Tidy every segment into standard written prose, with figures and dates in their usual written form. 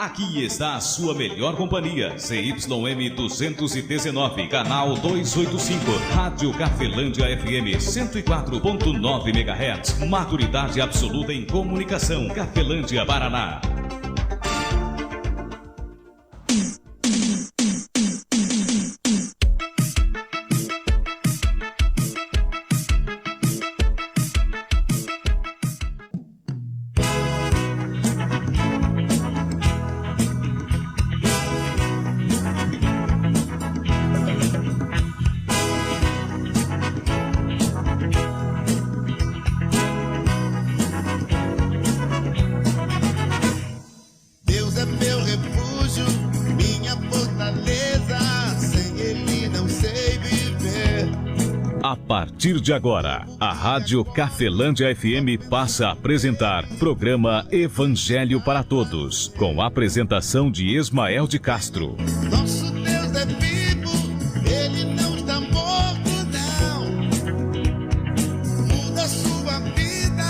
Aqui está a sua melhor companhia, ZYM 219, canal 285, Rádio Cafelândia FM 104.9 MHz, maturidade absoluta em comunicação, Cafelândia, Paraná. A partir de agora, a Rádio Cafelândia FM passa a apresentar programa Evangelho para Todos, com a apresentação de Ismael de Castro. Nosso Deus é vivo, Ele não está morto, não. Muda sua vida,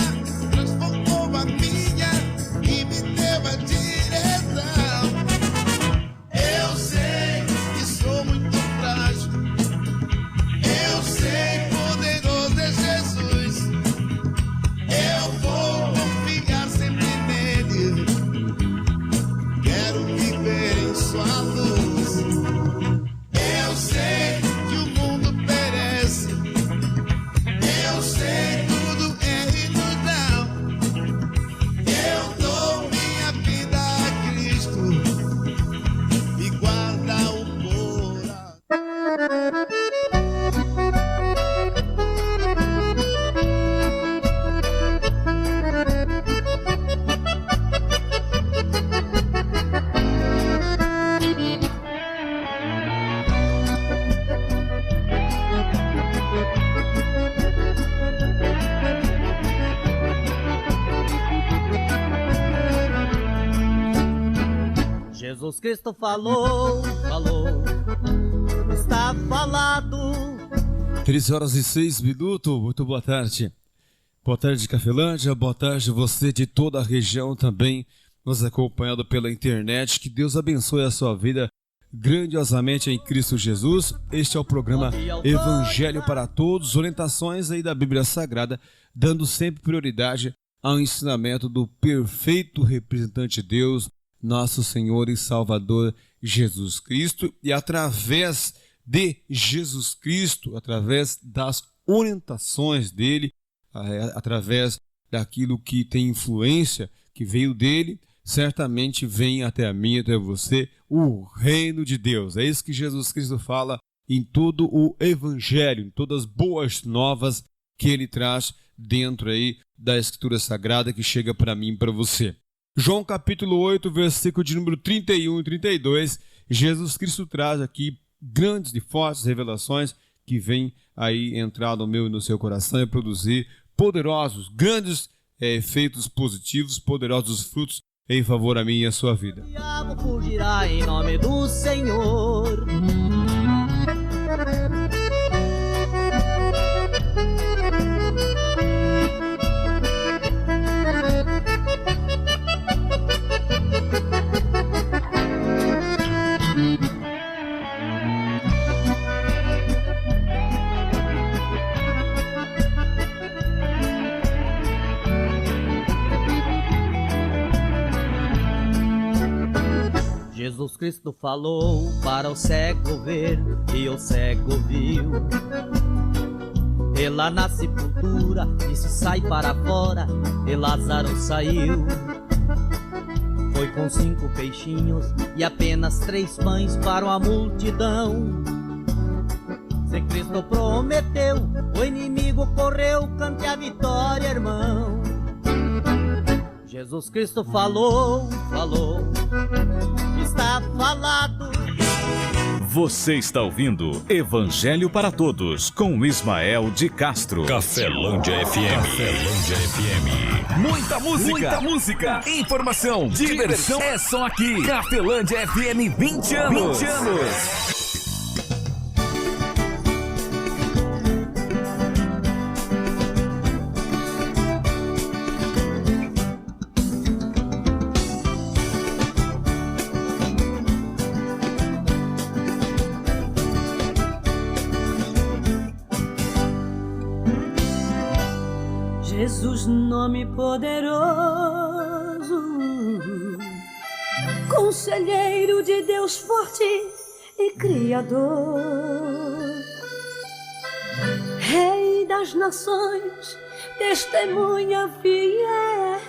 transformou a minha e me deu a direção. Eu sei que sou muito frágil, eu sei, poderoso é Jesus. Eu vou confiar sempre nele. Quero viver em sua luz. Eu sei que o mundo perece. Eu sei, tudo é ilusão. Eu dou minha vida a Cristo e guarda o coração. Jesus Cristo falou, está falado. 13h06, muito boa tarde. Boa tarde, Cafelândia, boa tarde você de toda a região também, nos acompanhando pela internet. Que Deus abençoe a sua vida grandiosamente em Cristo Jesus. Este é o programa Evangelho para Todos, orientações aí da Bíblia Sagrada, dando sempre prioridade ao ensinamento do perfeito representante de Deus, nosso Senhor e Salvador Jesus Cristo, e através de Jesus Cristo, através das orientações dele, através daquilo que tem influência, que veio dele, certamente vem até a mim, até você, o reino de Deus. É isso que Jesus Cristo fala em todo o Evangelho, em todas as boas novas que ele traz dentro aí da Escritura Sagrada que chega para mim e para você. João capítulo 8, versículo de número 31 e 32, Jesus Cristo traz aqui grandes e fortes revelações que vêm aí entrar no meu e no seu coração e produzir poderosos, grandes efeitos positivos, poderosos frutos em favor a mim e a sua vida. O diabo fugirá em nome do Senhor. Jesus Cristo falou para o cego ver, e o cego viu. E lá na sepultura disse: sai para fora, e Lázaro saiu. Foi com 5 peixinhos e apenas 3 pães para uma multidão. Se Cristo prometeu, o inimigo correu, cante a vitória, irmão. Jesus Cristo falou, está falado. Você está ouvindo Evangelho para Todos, com Ismael de Castro. Cafelândia FM. Cafelândia FM. Muita música, informação, diversão, é só aqui. Cafelândia FM, 20 anos. 20 anos. Jesus, nome poderoso, Conselheiro de Deus forte e Criador, Rei das nações, testemunha fiel,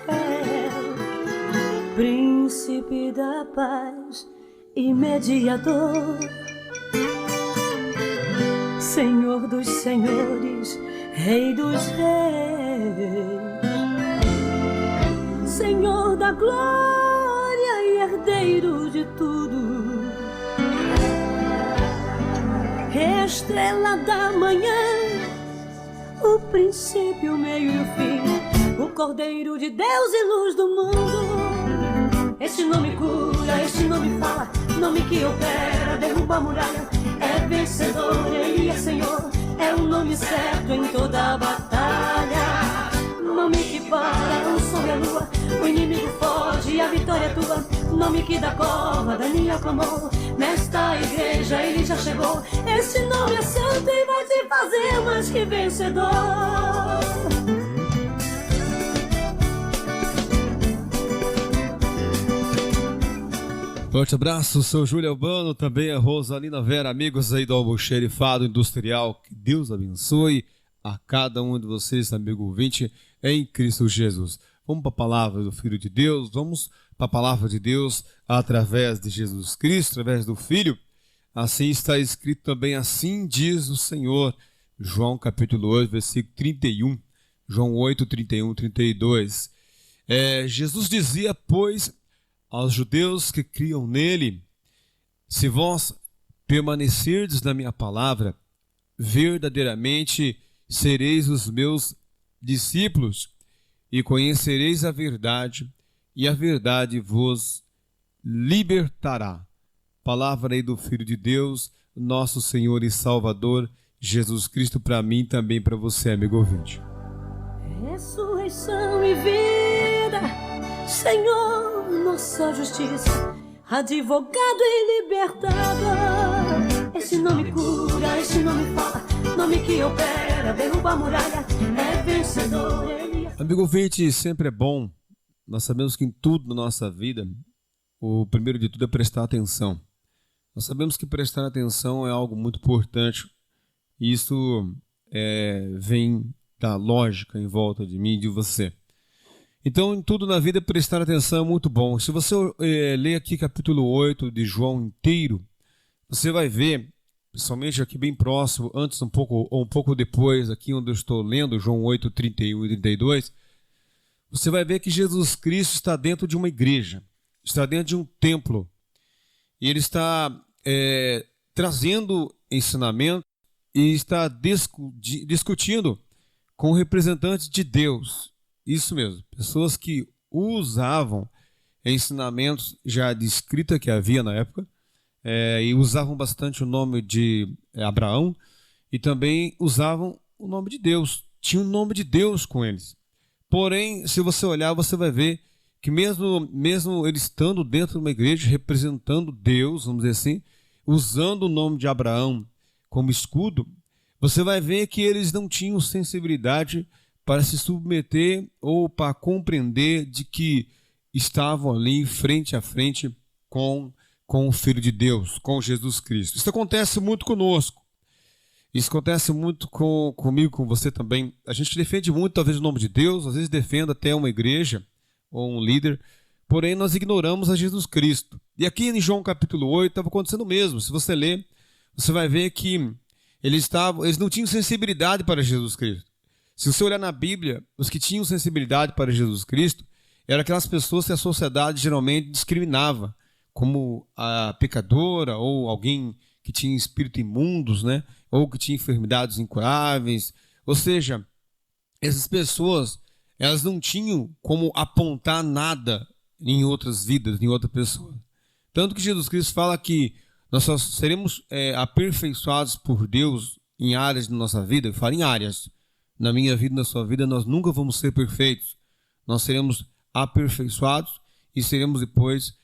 Príncipe da paz e mediador, Senhor dos senhores, Rei dos reis, Senhor da glória e herdeiro de tudo, Estrela da manhã, o princípio, o meio e o fim, o Cordeiro de Deus e luz do mundo. Este nome cura, este nome fala, nome que opera, derruba a muralha, é vencedor, ele é Senhor, é o nome certo em toda a batalha. Nome que para o sol e a lua, o inimigo foge e a vitória é tua. Nome que dá cova, Daniel clamou, nesta igreja ele já chegou. Esse nome é santo e vai te fazer mais que vencedor. Forte abraço, sou Júlio Albano, também a Rosalina Vera, amigos aí do Almoxerifado Industrial. Que Deus abençoe a cada um de vocês, amigo ouvinte, em Cristo Jesus. Vamos para a palavra do Filho de Deus, vamos para a palavra de Deus através de Jesus Cristo, através do Filho. Assim está escrito também, assim diz o Senhor. João capítulo 8, versículo 31, João 8, 31, 32. Jesus dizia, pois, aos judeus que criam nele, se vós permanecerdes na minha palavra, verdadeiramente sereis os meus discípulos e conhecereis a verdade, e a verdade vos libertará. Palavra aí do Filho de Deus, nosso Senhor e Salvador, Jesus Cristo, para mim e também para você, amigo ouvinte. Ressurreição e vida, Senhor, nossa justiça, advogado e libertador. Esse nome cura, esse nome fala, nome que opera, derruba a muralha, é vencedor. Amigo ouvinte, sempre é bom, nós sabemos que em tudo na nossa vida, o primeiro de tudo é prestar atenção. Nós sabemos que prestar atenção é algo muito importante, e isso vem da lógica em volta de mim e de você. Então, em tudo na vida, prestar atenção é muito bom. Se você ler aqui capítulo 8 de João inteiro, você vai ver, principalmente aqui bem próximo, antes um pouco depois, aqui onde eu estou lendo, João 8, 31 e 32, você vai ver que Jesus Cristo está dentro de uma igreja, está dentro de um templo, e ele está trazendo ensinamento e está discutindo com representantes de Deus. Isso mesmo, pessoas que usavam ensinamentos já de escrita que havia na época, e usavam bastante o nome de Abraão, e também usavam o nome de Deus, tinha o nome de Deus com eles. Porém, se você olhar, você vai ver que mesmo eles estando dentro de uma igreja, representando Deus, vamos dizer assim, usando o nome de Abraão como escudo, você vai ver que eles não tinham sensibilidade para se submeter ou para compreender de que estavam ali frente a frente com o Filho de Deus, com Jesus Cristo. Isso acontece muito conosco. Isso acontece muito comigo, com você também. A gente defende muito, talvez, o nome de Deus, às vezes defende até uma igreja ou um líder, porém nós ignoramos a Jesus Cristo. E aqui em João capítulo 8 estava acontecendo o mesmo. Se você ler, você vai ver que eles não tinham sensibilidade para Jesus Cristo. Se você olhar na Bíblia, os que tinham sensibilidade para Jesus Cristo eram aquelas pessoas que a sociedade geralmente discriminava, como a pecadora ou alguém que tinha espírito imundos, né? Ou que tinha enfermidades incuráveis. Ou seja, essas pessoas, elas não tinham como apontar nada em outras vidas, em outra pessoa. Tanto que Jesus Cristo fala que nós só seremos aperfeiçoados por Deus em áreas da nossa vida. Eu falo em áreas. Na minha vida, na sua vida, nós nunca vamos ser perfeitos. Nós seremos aperfeiçoados e seremos depois,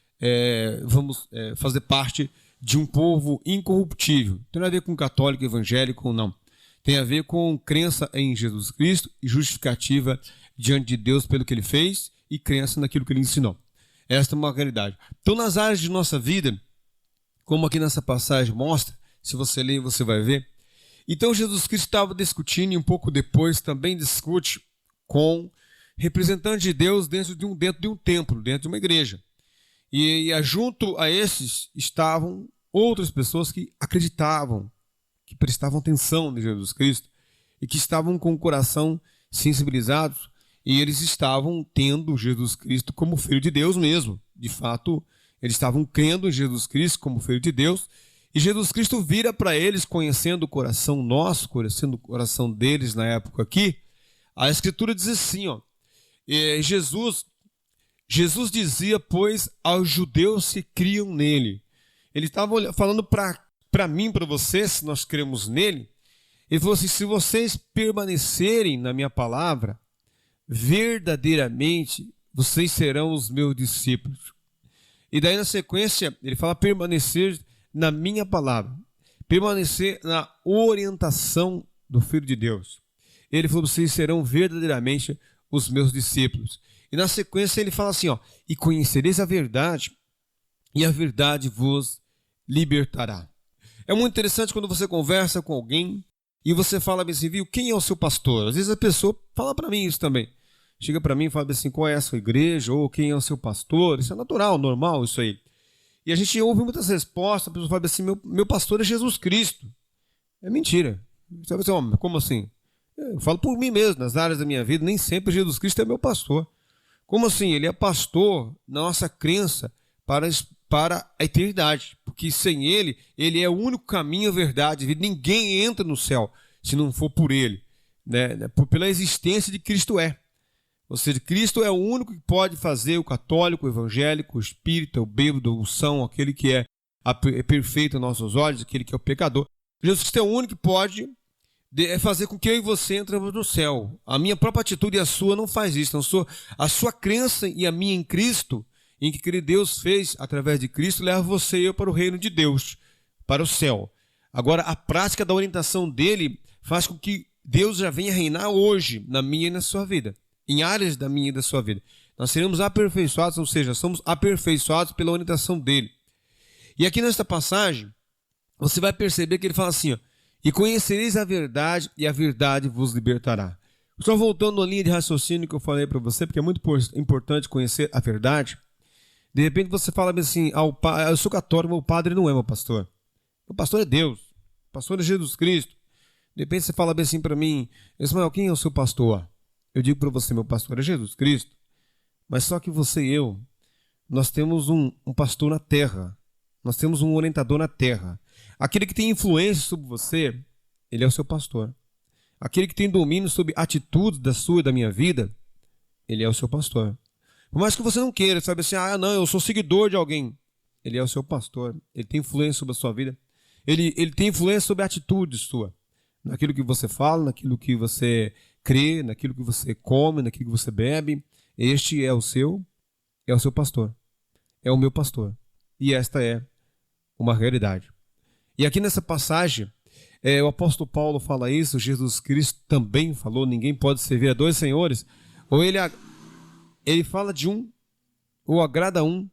vamos fazer parte de um povo incorruptível. Não tem a ver com católico, evangélico ou não. Tem a ver com crença em Jesus Cristo e justificativa diante de Deus pelo que ele fez e crença naquilo que ele ensinou. Esta é uma realidade. Então, nas áreas de nossa vida, como aqui nessa passagem mostra, se você ler, você vai ver. Então, Jesus Cristo estava discutindo e um pouco depois também discute com representantes de Deus dentro de um templo, dentro de uma igreja. E junto a esses estavam outras pessoas que acreditavam, que prestavam atenção em Jesus Cristo e que estavam com o coração sensibilizados, e eles estavam tendo Jesus Cristo como Filho de Deus mesmo. De fato, eles estavam crendo em Jesus Cristo como Filho de Deus, e Jesus Cristo vira para eles, conhecendo o coração nosso, conhecendo o coração deles na época aqui. A Escritura diz assim, ó, Jesus dizia, pois, aos judeus que criam nele. Ele estava falando para mim, para você, se nós cremos nele. Ele falou assim, se vocês permanecerem na minha palavra, verdadeiramente vocês serão os meus discípulos. E daí na sequência ele fala permanecer na minha palavra, permanecer na orientação do Filho de Deus. Ele falou, vocês serão verdadeiramente os meus discípulos. E na sequência ele fala assim, ó, e conhecereis a verdade, e a verdade vos libertará. É muito interessante quando você conversa com alguém e você fala assim, viu, quem é o seu pastor? Às vezes a pessoa fala para mim isso também. Chega para mim e fala assim, qual é a sua igreja? Ou quem é o seu pastor? Isso é natural, normal isso aí. E a gente ouve muitas respostas, a pessoa fala assim, meu pastor é Jesus Cristo. É mentira. Você vai dizer, como assim? Eu falo por mim mesmo, nas áreas da minha vida, nem sempre Jesus Cristo é meu pastor. Como assim? Ele é pastor na nossa crença para a eternidade. Porque sem ele, ele é o único caminho, a verdade, a vida. Ninguém entra no céu se não for por ele, né? Pela existência de Cristo é. Ou seja, Cristo é o único que pode fazer o católico, o evangélico, o espírita, o bêbado, o são, aquele que é perfeito aos nossos olhos, aquele que é o pecador. Jesus Cristo é o único que pode fazer com que eu e você entremos no céu. A minha própria atitude e a sua não faz isso. Não a sua crença e a minha em Cristo, em que Deus fez através de Cristo, leva você e eu para o reino de Deus, para o céu. Agora, a prática da orientação dele faz com que Deus já venha reinar hoje, na minha e na sua vida, em áreas da minha e da sua vida. Nós seremos aperfeiçoados, ou seja, somos aperfeiçoados pela orientação dele. E aqui nesta passagem, você vai perceber que ele fala assim, ó, e conhecereis a verdade, e a verdade vos libertará. Só voltando à linha de raciocínio que eu falei para você, porque é muito importante conhecer a verdade. De repente você fala assim, eu sou católico, meu padre não é meu pastor. Meu pastor é Deus, o pastor é Jesus Cristo. De repente você fala assim para mim, Ismael, quem é o seu pastor? Eu digo para você, meu pastor é Jesus Cristo. Mas só que você e eu, nós temos um pastor na terra. Nós temos um orientador na terra. Aquele que tem influência sobre você, ele é o seu pastor. Aquele que tem domínio sobre atitudes da sua e da minha vida, ele é o seu pastor. Por mais que você não queira, sabe assim, não, eu sou seguidor de alguém. Ele é o seu pastor. Ele tem influência sobre a sua vida. Ele tem influência sobre a atitude sua. Naquilo que você fala, naquilo que você crê, naquilo que você come, naquilo que você bebe. Este é o seu pastor. É o meu pastor. E esta é uma realidade. E aqui nessa passagem, o apóstolo Paulo fala isso, Jesus Cristo também falou, ninguém pode servir a dois senhores. Ou ele fala de um, ou agrada um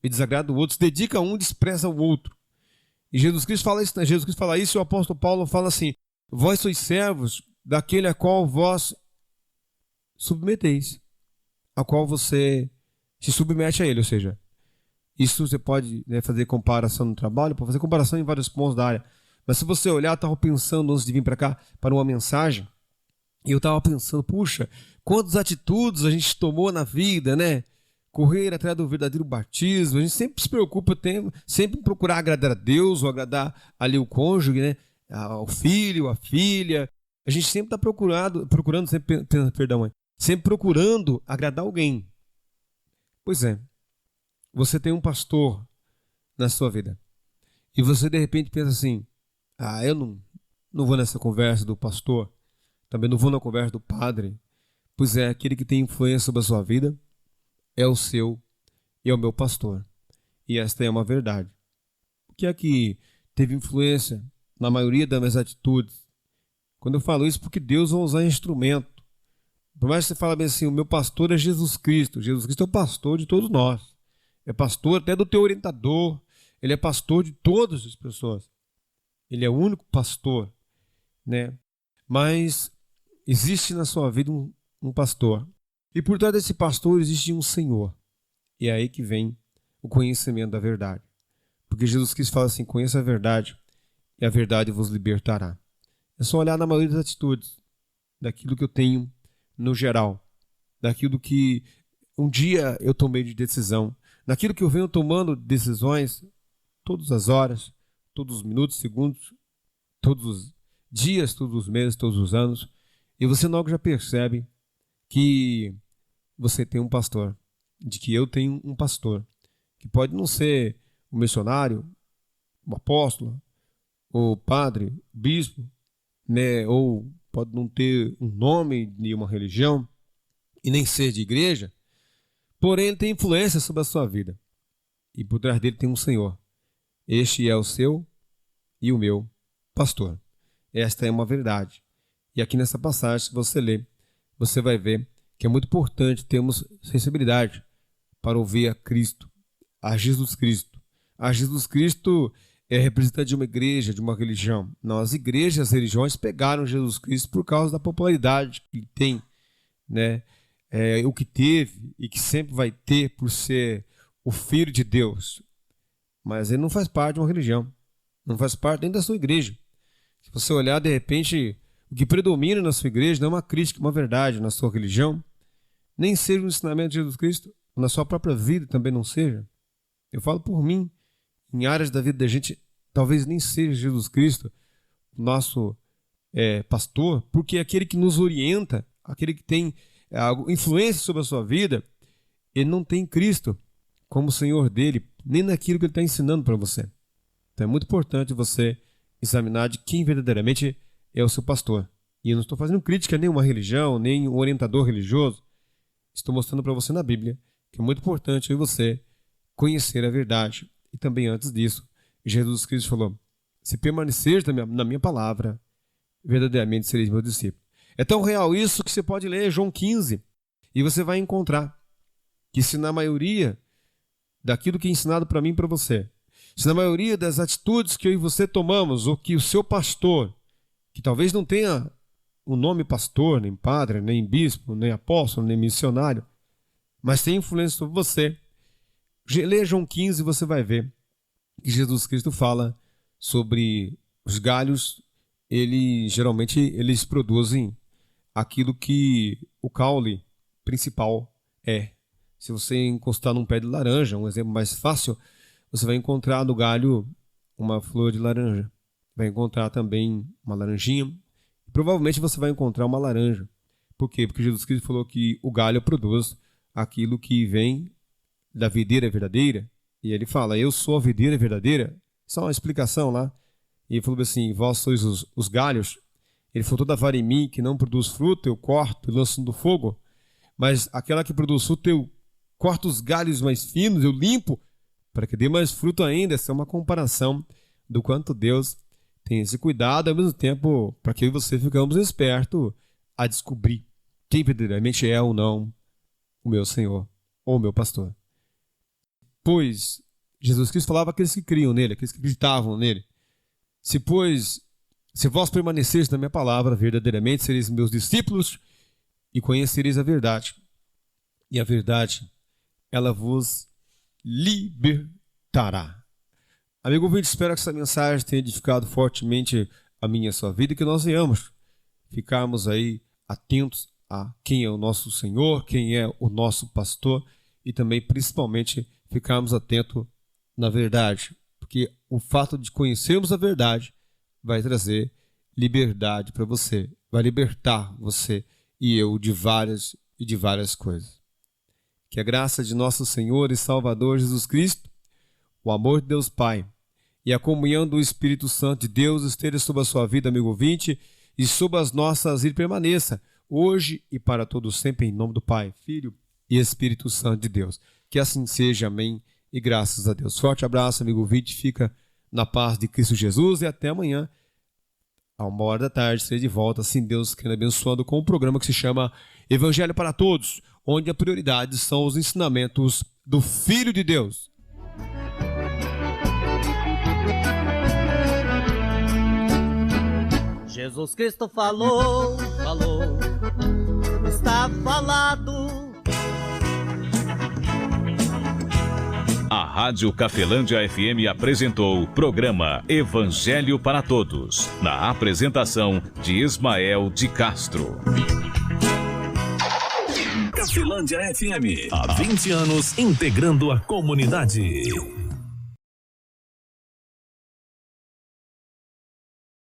e desagrada o outro, se dedica a um e despreza o outro. E Jesus Cristo fala isso, e o apóstolo Paulo fala assim, vós sois servos daquele a qual vós submeteis, a qual você se submete a ele, ou seja, isso você pode fazer comparação no trabalho, pode fazer comparação em vários pontos da área, mas se você olhar, eu estava pensando antes de vir para cá, para uma mensagem, e eu estava pensando, puxa, quantas atitudes a gente tomou na vida, né? Correr atrás do verdadeiro batismo, a gente sempre se preocupa, sempre procurar agradar a Deus, ou agradar ali o cônjuge, né? O filho, a filha. A gente sempre está sempre procurando agradar alguém. Pois é, você tem um pastor na sua vida, e você de repente pensa assim, eu não vou nessa conversa do pastor, também não vou na conversa do padre. Pois é, aquele que tem influência sobre a sua vida é o seu e é o meu pastor. E esta é uma verdade. O que é que teve influência na maioria das minhas atitudes? Quando eu falo isso, porque Deus vai usar instrumento Por mais que você fale bem assim, o meu pastor é Jesus Cristo. Jesus Cristo é o pastor de todos nós. É pastor até do teu orientador. Ele é pastor de todas as pessoas. Ele é o único pastor, né? Mas existe na sua vida um pastor. E por trás desse pastor existe um Senhor. E é aí que vem o conhecimento da verdade. Porque Jesus Cristo fala assim, conheça a verdade e a verdade vos libertará. É só olhar na maioria das atitudes, daquilo que eu tenho no geral, daquilo que um dia eu tomei de decisão, daquilo que eu venho tomando decisões todas as horas, todos os minutos, segundos, todos os dias, todos os meses, todos os anos, e você logo já percebe que você tem um pastor, de que eu tenho um pastor, que pode não ser o missionário, o apóstolo, o padre, o bispo, né, ou pode não ter um nome de uma religião e nem ser de igreja, porém ele tem influência sobre a sua vida. E por trás dele tem um Senhor. Este é o seu e o meu pastor. Esta é uma verdade. E aqui nessa passagem, se você ler, você vai ver que é muito importante termos sensibilidade para ouvir a Cristo, a Jesus Cristo. A Jesus Cristo é representante de uma igreja, de uma religião. Não, as igrejas, as religiões pegaram Jesus Cristo por causa da popularidade que ele tem, né? O que teve e que sempre vai ter por ser o Filho de Deus. Mas ele não faz parte de uma religião, não faz parte nem da sua igreja. Se você olhar, de repente, o que predomina na sua igreja não é uma crítica, uma verdade na sua religião, nem seja o ensinamento de Jesus Cristo, na sua própria vida também não seja. Eu falo por mim, em áreas da vida da gente, talvez nem seja Jesus Cristo, nosso pastor, porque aquele que nos orienta, aquele que tem influência sobre a sua vida, ele não tem Cristo como Senhor dele, nem naquilo que ele está ensinando para você. Então é muito importante você examinar de quem verdadeiramente é o seu pastor. E eu não estou fazendo crítica a nenhuma religião, nem um orientador religioso. Estou mostrando para você na Bíblia que é muito importante você conhecer a verdade. E também antes disso, Jesus Cristo falou, se permaneceres na minha palavra, verdadeiramente sereis meu discípulo. É tão real isso que você pode ler João 15 e você vai encontrar que se na maioria daquilo que é ensinado para mim e para você, se na maioria das atitudes que eu e você tomamos, ou que o seu pastor, que talvez não tenha o nome pastor, nem padre, nem bispo, nem apóstolo, nem missionário, mas tem influência sobre você, lê João 15 e você vai ver que Jesus Cristo fala sobre os galhos, geralmente eles produzem aquilo que o caule principal é. Se você encostar num pé de laranja, um exemplo mais fácil, você vai encontrar no galho uma flor de laranja. Vai encontrar também uma laranjinha. E provavelmente você vai encontrar uma laranja. Por quê? Porque Jesus Cristo falou que o galho produz aquilo que vem da videira verdadeira. E ele fala, eu sou a videira verdadeira. Só uma explicação lá. E ele falou assim, vós sois os galhos. Ele falou, toda vara em mim que não produz fruto, eu corto e lanço no fogo. Mas aquela que produz fruto, eu corto os galhos mais finos, eu limpo, para que dê mais fruto ainda. Essa é uma comparação do quanto Deus tem esse cuidado, ao mesmo tempo, para que eu e você ficamos espertos a descobrir quem verdadeiramente é ou não o meu Senhor ou o meu pastor. Pois Jesus Cristo falava aqueles que criam nele, aqueles que acreditavam nele. Se vós permanecereis na minha palavra, verdadeiramente sereis meus discípulos e conhecereis a verdade. E a verdade, ela vos libertará. Amigo ouvinte, espero que essa mensagem tenha edificado fortemente a minha e a sua vida e que nós venhamos ficarmos aí atentos a quem é o nosso Senhor, quem é o nosso pastor e também, principalmente, ficarmos atentos na verdade. Porque o fato de conhecermos a verdade vai trazer liberdade para você, vai libertar você e eu de várias coisas. Que a graça de nosso Senhor e Salvador Jesus Cristo, o amor de Deus Pai e a comunhão do Espírito Santo de Deus esteja sobre a sua vida, amigo ouvinte, e sobre as nossas e permaneça, hoje e para todos sempre, em nome do Pai, Filho e Espírito Santo de Deus. Que assim seja, amém, e graças a Deus. Forte abraço, amigo ouvinte, fica na paz de Cristo Jesus e até amanhã, a 13h, serei de volta, assim Deus querendo, abençoando com um programa que se chama Evangelho para Todos, onde a prioridade são os ensinamentos do Filho de Deus. Jesus Cristo falou, está falado. A Rádio Cafelândia FM apresentou o programa Evangelho para Todos, na apresentação de Ismael de Castro. Cafelândia FM, há 20 anos integrando a comunidade.